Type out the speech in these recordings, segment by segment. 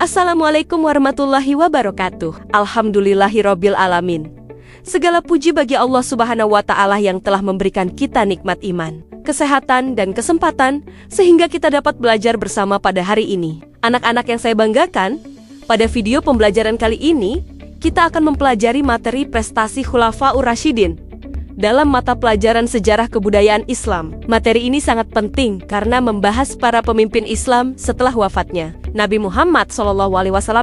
Assalamualaikum warahmatullahi wabarakatuh. Alhamdulillahirabbil alamin. Segala puji bagi Allah Subhanahu wa Ta'ala yang telah memberikan kita nikmat iman, kesehatan, dan kesempatan sehingga kita dapat belajar bersama pada hari ini. Anak-anak yang saya banggakan, pada video pembelajaran kali ini kita akan mempelajari materi prestasi Khulafaur Rasyidin dalam mata pelajaran sejarah kebudayaan Islam. Materi ini sangat penting karena membahas para pemimpin Islam setelah wafatnya Nabi Muhammad SAW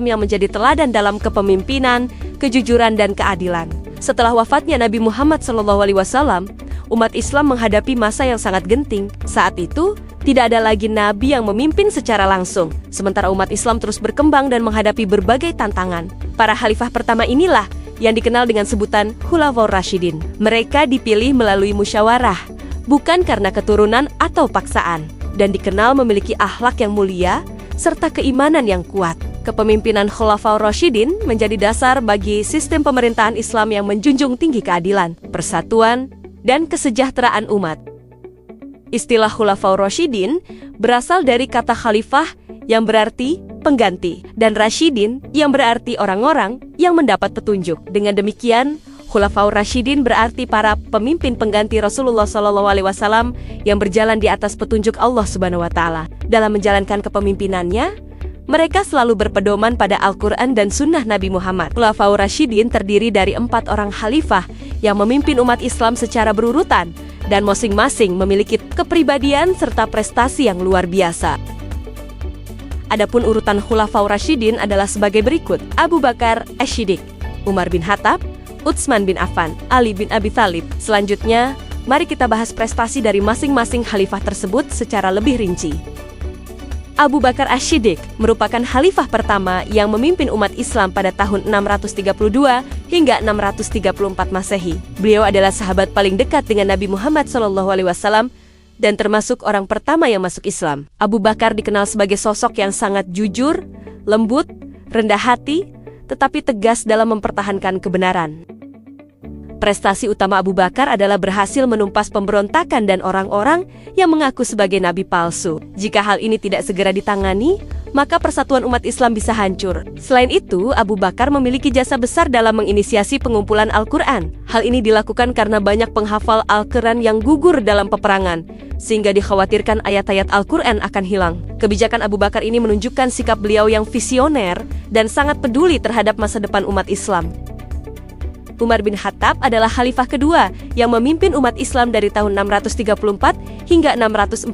yang menjadi teladan dalam kepemimpinan, kejujuran, dan keadilan. Setelah wafatnya Nabi Muhammad SAW, umat Islam menghadapi masa yang sangat genting. Saat itu, tidak ada lagi nabi yang memimpin secara langsung. Sementara umat Islam terus berkembang dan menghadapi berbagai tantangan. Para khalifah pertama inilah yang dikenal dengan sebutan Khulafaur Rasyidin. Mereka dipilih melalui musyawarah, bukan karena keturunan atau paksaan, dan dikenal memiliki akhlak yang mulia serta keimanan yang kuat. Kepemimpinan Khulafaur Rasyidin menjadi dasar bagi sistem pemerintahan Islam yang menjunjung tinggi keadilan, persatuan, dan kesejahteraan umat. Istilah Khulafaur Rasyidin berasal dari kata khalifah yang berarti pengganti, dan Rasyidin yang berarti orang-orang yang mendapat petunjuk. Dengan demikian, Khulafaur Rasyidin berarti para pemimpin pengganti Rasulullah SAW yang berjalan di atas petunjuk Allah Subhanahu wa Ta'ala. Dalam menjalankan kepemimpinannya, mereka selalu berpedoman pada Al-Quran dan Sunnah Nabi Muhammad. Khulafaur Rasyidin terdiri dari 4 orang khalifah yang memimpin umat Islam secara berurutan, dan masing-masing memiliki kepribadian serta prestasi yang luar biasa. Adapun urutan Khulafaur Rasyidin adalah sebagai berikut: Abu Bakar As-Siddiq, Umar bin Khattab, Utsman bin Affan, Ali bin Abi Thalib. Selanjutnya, mari kita bahas prestasi dari masing-masing khalifah tersebut secara lebih rinci. Abu Bakar As-Siddiq merupakan khalifah pertama yang memimpin umat Islam pada tahun 632 hingga 634 Masehi. Beliau adalah sahabat paling dekat dengan Nabi Muhammad SAW dan termasuk orang pertama yang masuk Islam. Abu Bakar dikenal sebagai sosok yang sangat jujur, lembut, rendah hati, tetapi tegas dalam mempertahankan kebenaran. Prestasi utama Abu Bakar adalah berhasil menumpas pemberontakan dan orang-orang yang mengaku sebagai nabi palsu. Jika hal ini tidak segera ditangani, maka persatuan umat Islam bisa hancur. Selain itu, Abu Bakar memiliki jasa besar dalam menginisiasi pengumpulan Al-Quran. Hal ini dilakukan karena banyak penghafal Al-Quran yang gugur dalam peperangan, sehingga dikhawatirkan ayat-ayat Al-Quran akan hilang. Kebijakan Abu Bakar ini menunjukkan sikap beliau yang visioner dan sangat peduli terhadap masa depan umat Islam. Umar bin Khattab adalah khalifah kedua yang memimpin umat Islam dari tahun 634 hingga 644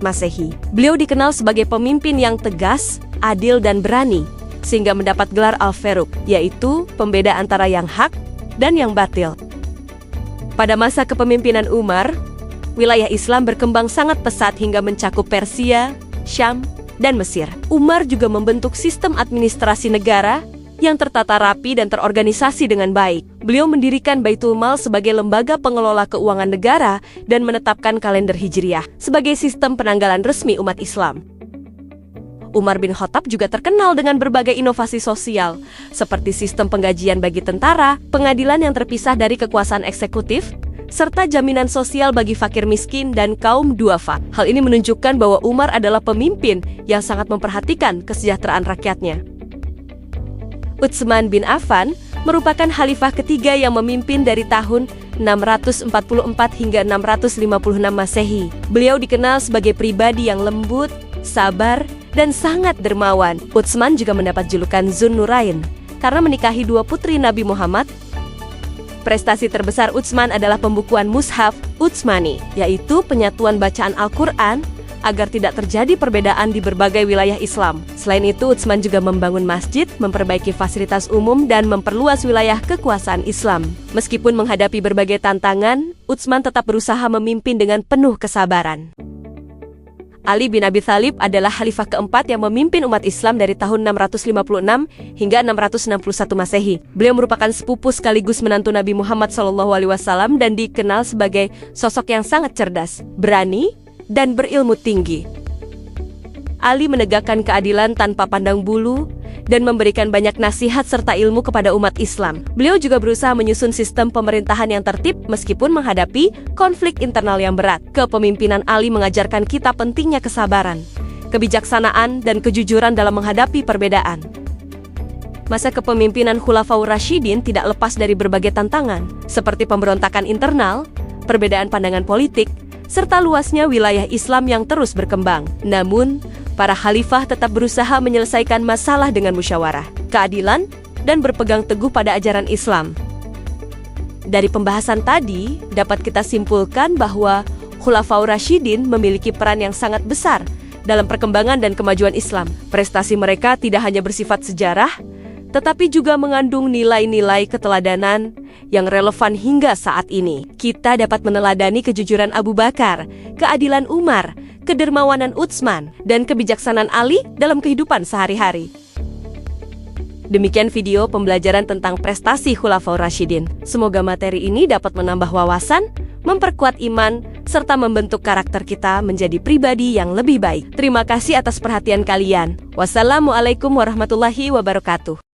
Masehi. Beliau dikenal sebagai pemimpin yang tegas, adil, dan berani, sehingga mendapat gelar Al-Faruq, yaitu pembeda antara yang hak dan yang batil. Pada masa kepemimpinan Umar, wilayah Islam berkembang sangat pesat hingga mencakup Persia, Syam, dan Mesir. Umar juga membentuk sistem administrasi negara yang tertata rapi dan terorganisasi dengan baik. Beliau mendirikan Baitul Mal sebagai lembaga pengelola keuangan negara dan menetapkan kalender Hijriah sebagai sistem penanggalan resmi umat Islam. Umar bin Khattab juga terkenal dengan berbagai inovasi sosial, seperti sistem penggajian bagi tentara, pengadilan yang terpisah dari kekuasaan eksekutif, serta jaminan sosial bagi fakir miskin dan kaum duafa. Hal ini menunjukkan bahwa Umar adalah pemimpin yang sangat memperhatikan kesejahteraan rakyatnya. Utsman bin Affan merupakan khalifah ketiga yang memimpin dari tahun 644 hingga 656 Masehi. Beliau dikenal sebagai pribadi yang lembut, sabar, dan sangat dermawan. Utsman juga mendapat julukan Zun Nurain karena menikahi 2 putri Nabi Muhammad. Prestasi terbesar Utsman adalah pembukuan Mushaf Utsmani, yaitu penyatuan bacaan Al-Quran agar tidak terjadi perbedaan di berbagai wilayah Islam. Selain itu, Utsman juga membangun masjid, memperbaiki fasilitas umum, dan memperluas wilayah kekuasaan Islam. Meskipun menghadapi berbagai tantangan, Utsman tetap berusaha memimpin dengan penuh kesabaran. Ali bin Abi Thalib adalah khalifah keempat yang memimpin umat Islam dari tahun 656 hingga 661 Masehi. Beliau merupakan sepupu sekaligus menantu Nabi Muhammad SAW dan dikenal sebagai sosok yang sangat cerdas, berani, dan berilmu tinggi. Ali menegakkan keadilan tanpa pandang bulu dan memberikan banyak nasihat serta ilmu kepada umat Islam. Beliau juga berusaha menyusun sistem pemerintahan yang tertib meskipun menghadapi konflik internal yang berat. Kepemimpinan Ali mengajarkan kita pentingnya kesabaran, kebijaksanaan, dan kejujuran dalam menghadapi perbedaan. Masa kepemimpinan Khulafaur Rasyidin tidak lepas dari berbagai tantangan, seperti pemberontakan internal, perbedaan pandangan politik, serta luasnya wilayah Islam yang terus berkembang. Namun, para khalifah tetap berusaha menyelesaikan masalah dengan musyawarah, keadilan, dan berpegang teguh pada ajaran Islam. Dari pembahasan tadi, dapat kita simpulkan bahwa Khulafaur Rasyidin memiliki peran yang sangat besar dalam perkembangan dan kemajuan Islam. Prestasi mereka tidak hanya bersifat sejarah, tetapi juga mengandung nilai-nilai keteladanan yang relevan hingga saat ini. Kita dapat meneladani kejujuran Abu Bakar, keadilan Umar, kedermawanan Utsman, dan kebijaksanaan Ali dalam kehidupan sehari-hari. Demikian video pembelajaran tentang prestasi Khulafaur Rasyidin. Semoga materi ini dapat menambah wawasan, memperkuat iman, serta membentuk karakter kita menjadi pribadi yang lebih baik. Terima kasih atas perhatian kalian. Wassalamualaikum warahmatullahi wabarakatuh.